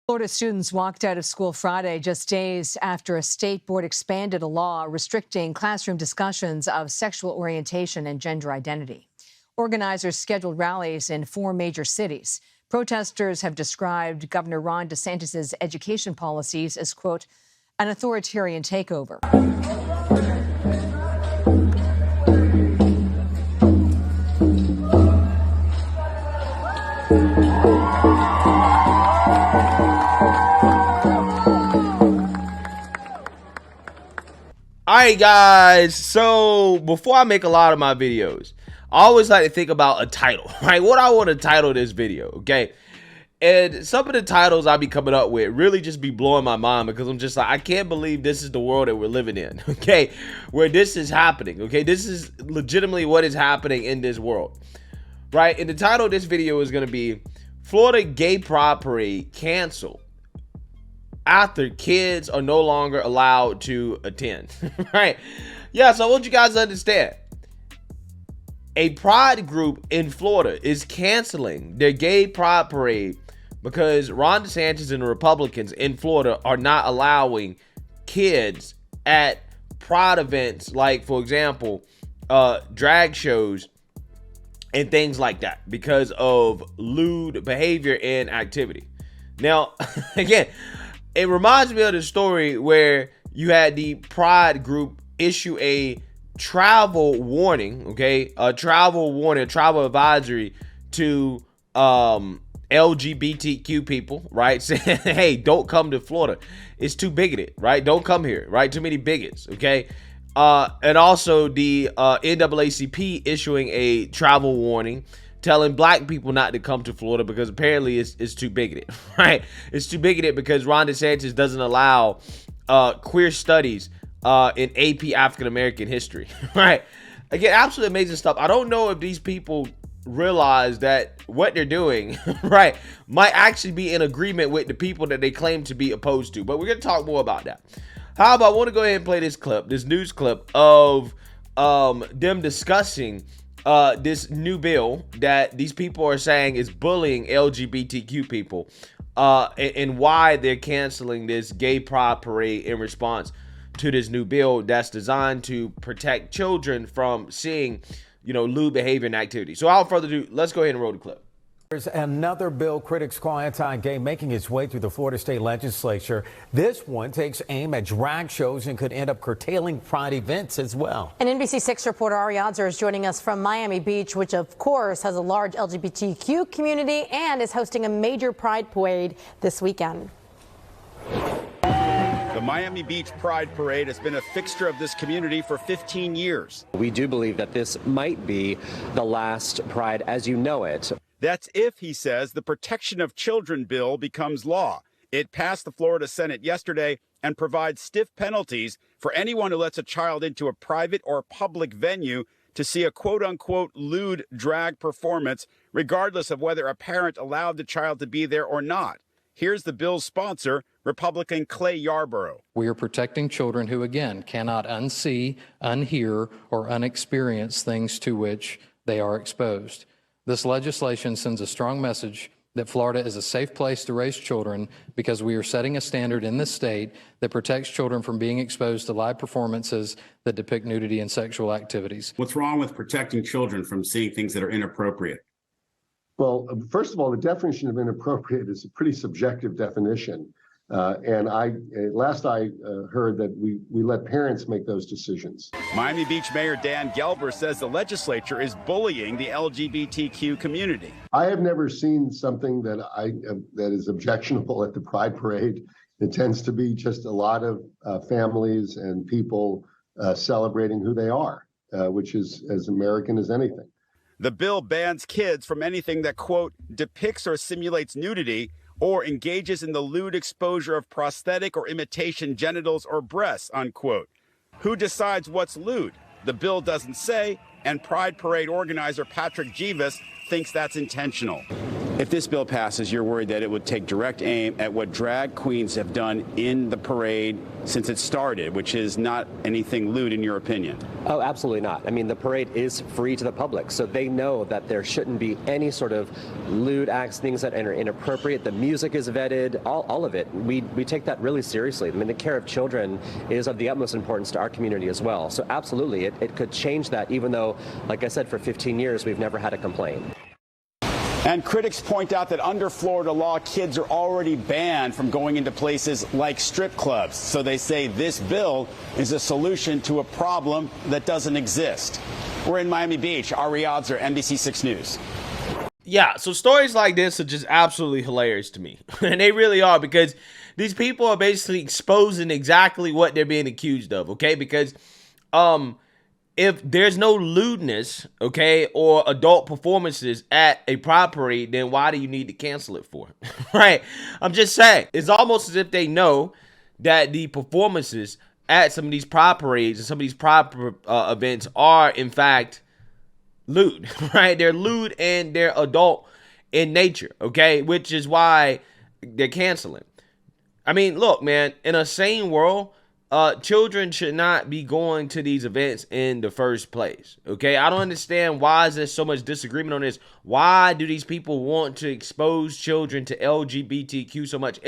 Florida students walked out of school Friday just days after a state board expanded a law restricting classroom discussions of sexual orientation and gender identity. Organizers scheduled rallies in 4 major cities. Protesters have described Governor Ron DeSantis' education policies as, quote, an authoritarian takeover. All right, guys, so before I make a lot of my videos, I always like to think about a title, right? What I want to title this video, okay? And some of the titles I be coming up with really just be blowing my mind, because I'm just like, I can't believe this is the world that we're living in, okay? Where this is happening, okay? This is legitimately what is happening in this world, right? And the title of this video is going to be Florida Gay Pride Parade Canceled after kids are no longer allowed to attend, right? Yeah, so I want you guys to understand. A pride group in Florida is canceling their gay pride parade because Ron DeSantis and the Republicans in Florida are not allowing kids at pride events, like, for example, drag shows and things like that, because of lewd behavior and activity. Now, again, it reminds me of the story where you had the pride group issue a travel warning, okay? A travel advisory to LGBTQ people, right? Saying, hey, don't come to Florida. It's too bigoted, right? Don't come here, right? Too many bigots, okay? And also the NAACP issuing a travel warning telling black people not to come to Florida because apparently it's too bigoted, right? It's too bigoted because Ron DeSantis doesn't allow queer studies in AP African American history, right? Again, absolutely amazing stuff. I don't know if these people realize that what they're doing, right, might actually be in agreement with the people that they claim to be opposed to. But we're going to talk more about that. How about, I want to go ahead and play this clip, this news clip of them discussing this new bill that these people are saying is bullying LGBTQ people, and why they're canceling this gay pride parade in response to this new bill that's designed to protect children from seeing, lewd behavior and activity. So without further ado, let's go ahead and roll the clip. There's another bill critics call anti-gay making its way through the Florida state legislature. This one takes aim at drag shows and could end up curtailing pride events as well. And NBC6 reporter Ari Adzer is joining us from Miami Beach, which of course has a large LGBTQ community and is hosting a major pride parade this weekend. The Miami Beach Pride Parade has been a fixture of this community for 15 years. We do believe that this might be the last Pride as you know it. That's if, he says, the Protection of Children bill becomes law. It passed the Florida Senate yesterday and provides stiff penalties for anyone who lets a child into a private or public venue to see a quote-unquote lewd drag performance, regardless of whether a parent allowed the child to be there or not. Here's the bill's sponsor, Republican Clay Yarborough. We are protecting children who, again, cannot unsee, unhear, or unexperience things to which they are exposed. This legislation sends a strong message that Florida is a safe place to raise children because we are setting a standard in this state that protects children from being exposed to live performances that depict nudity and sexual activities. What's wrong with protecting children from seeing things that are inappropriate? Well, first of all, the definition of inappropriate is a pretty subjective definition. And last I heard that we let parents make those decisions. Miami Beach Mayor Dan Gelber says the legislature is bullying the LGBTQ community. I have never seen something that that is objectionable at the Pride Parade. It tends to be just a lot of families and people celebrating who they are, which is as American as anything. The bill bans kids from anything that, quote, depicts or simulates nudity or engages in the lewd exposure of prosthetic or imitation genitals or breasts, unquote. Who decides what's lewd? The bill doesn't say, and Pride Parade organizer Patrick Jeeves thinks that's intentional. If this bill passes, you're worried that it would take direct aim at what drag queens have done in the parade since it started, which is not anything lewd in your opinion. Oh, absolutely not. I mean, the parade is free to the public, so they know that there shouldn't be any sort of lewd acts, things that are inappropriate. The music is vetted, all of it. We take that really seriously. I mean, the care of children is of the utmost importance to our community as well. So absolutely, it could change that, even though, like I said, for 15 years, we've never had a complaint. And critics point out that under Florida law, kids are already banned from going into places like strip clubs. So they say this bill is a solution to a problem that doesn't exist. We're in Miami Beach. Ari Odzer, NBC6 News. Yeah, so stories like this are just absolutely hilarious to me. And they really are, because these people are basically exposing exactly what they're being accused of, okay? Because if there's no lewdness, okay, or adult performances at a pride parade, then why do you need to cancel it for? Right? I'm just saying. It's almost as if they know that the performances at some of these pride parades and some of these pride events are, in fact, lewd, right? They're lewd and they're adult in nature, okay? Which is why they're canceling. I mean, look, man, in a sane world, children should not be going to these events in the first place, okay? I don't understand why is there so much disagreement on this. Why do these people want to expose children to LGBTQ so much?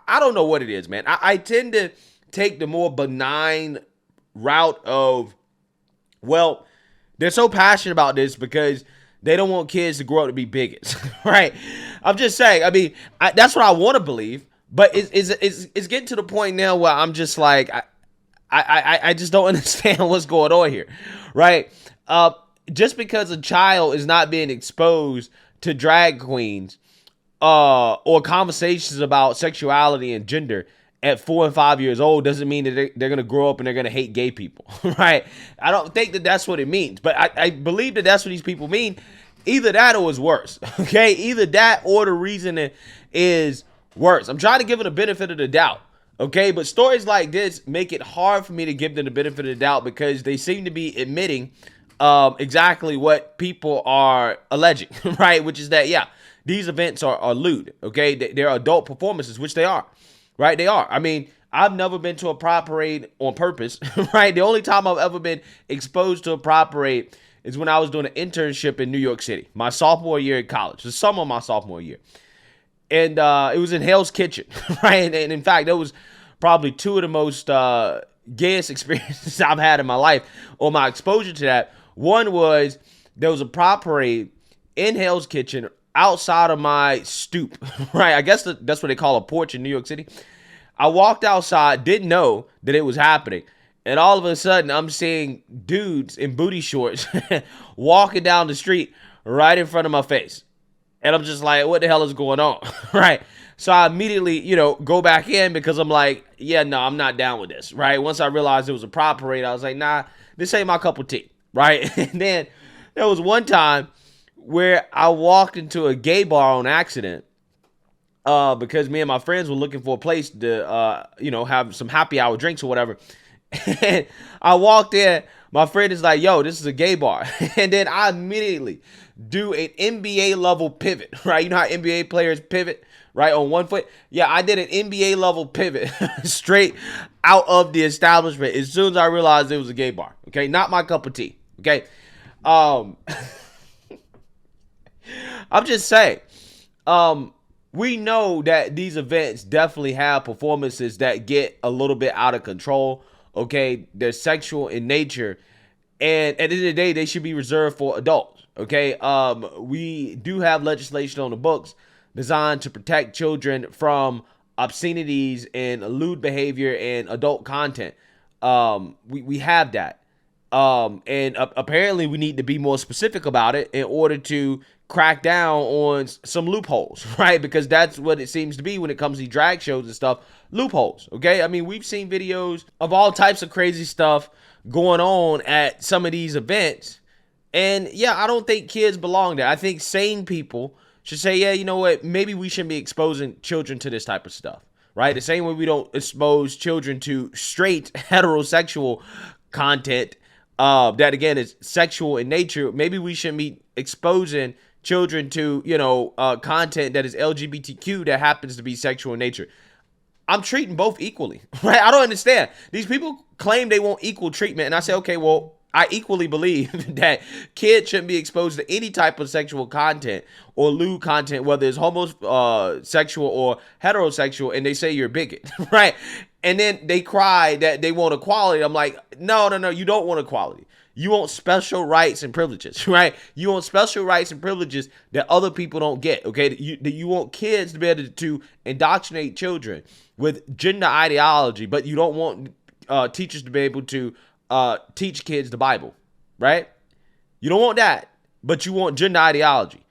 I don't know what it is, man. I tend to take the more benign route of, well, they're so passionate about this because they don't want kids to grow up to be bigots, right? I'm just saying, I mean, that's what I want to believe. But it's getting to the point now where I'm just like, I just don't understand what's going on here, right? Just because a child is not being exposed to drag queens or conversations about sexuality and gender at 4 and 5 years old doesn't mean that they're going to grow up and they're going to hate gay people, right? I don't think that that's what it means, but I believe that that's what these people mean. Either that or it's worse, okay? Either that or the reason is worse. I'm trying to give it a benefit of the doubt, okay? But stories like this make it hard for me to give them the benefit of the doubt because they seem to be admitting exactly what people are alleging, right? Which is that, yeah, these events are lewd, okay? They're adult performances, which they are, right? They are. I mean, I've never been to a pride parade on purpose, right? The only time I've ever been exposed to a pride parade is when I was doing an internship in New York City, my sophomore year in college, the summer of my sophomore year. And it was in Hell's Kitchen, right? And in fact, that was probably two of the most gayest experiences I've had in my life, or my exposure to that. One was there was a pride parade in Hell's Kitchen outside of my stoop, right? I guess that's what they call a porch in New York City. I walked outside, didn't know that it was happening. And all of a sudden, I'm seeing dudes in booty shorts walking down the street right in front of my face. And I'm just like, what the hell is going on? Right. So I immediately, go back in because I'm like, yeah, no, I'm not down with this. Right. Once I realized it was a pride parade, I was like, nah, this ain't my cup of tea. Right. And then there was one time where I walked into a gay bar on accident because me and my friends were looking for a place to, have some happy hour drinks or whatever. And I walked in. My friend is like, yo, this is a gay bar. And then I immediately do an NBA level pivot, right? You know how NBA players pivot, right, on one foot? Yeah, I did an NBA level pivot straight out of the establishment as soon as I realized it was a gay bar, okay? Not my cup of tea, okay? I'm just saying, we know that these events definitely have performances that get a little bit out of control, okay? They're sexual in nature, and at the end of the day, they should be reserved for adults, okay? We do have legislation on the books designed to protect children from obscenities and lewd behavior and adult content. We have that. And apparently we need to be more specific about it in order to crack down on some loopholes, right? Because that's what it seems to be when it comes to drag shows and stuff, loopholes, okay? I mean, we've seen videos of all types of crazy stuff going on at some of these events. And yeah, I don't think kids belong there. I think sane people should say, yeah, you know what? Maybe we shouldn't be exposing children to this type of stuff, right? The same way we don't expose children to straight heterosexual content that, again, is sexual in nature. Maybe we shouldn't be exposing children to, content that is LGBTQ that happens to be sexual in nature. I'm treating both equally, right? I don't understand. These people claim they want equal treatment. And I say, okay, well, I equally believe that kids shouldn't be exposed to any type of sexual content or lewd content, whether it's homosexual or heterosexual, and they say you're a bigot, right? And then they cry that they want equality. I'm like, no, you don't want equality. You want special rights and privileges, right? You want special rights and privileges that other people don't get, okay? You want kids to be able to indoctrinate children with gender ideology, but you don't want teachers to be able to teach kids the Bible, right? You don't want that, but you want gender ideology.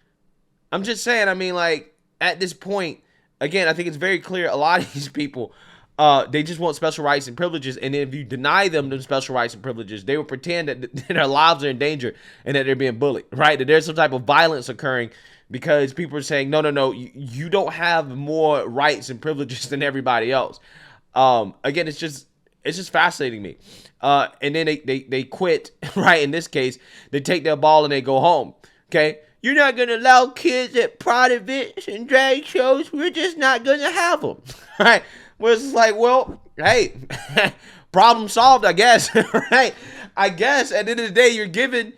I'm just saying, I mean, like, at this point, again, I think it's very clear a lot of these people, they just want special rights and privileges, and then if you deny them those special rights and privileges, they will pretend that their lives are in danger and that they're being bullied, right? That there's some type of violence occurring because people are saying, no, you don't have more rights and privileges than everybody else. Again, it's just fascinating me. And then they quit, right? In this case, they take their ball and they go home, okay? You're not going to allow kids at pride events and drag shows. We're just not going to have them, right? Well, it's like, well, hey, problem solved, I guess, right? I guess at the end of the day, you're giving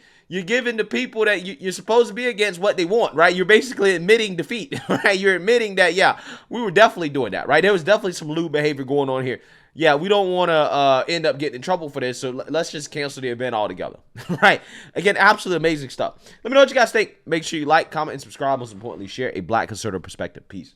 the people that you're supposed to be against what they want, right? You're basically admitting defeat, right? You're admitting that, yeah, we were definitely doing that, right? There was definitely some lewd behavior going on here. Yeah, we don't want to end up getting in trouble for this, so let's just cancel the event altogether, right? Again, absolutely amazing stuff. Let me know what you guys think. Make sure you like, comment, and subscribe. Most importantly, share a Black conservative perspective. Peace.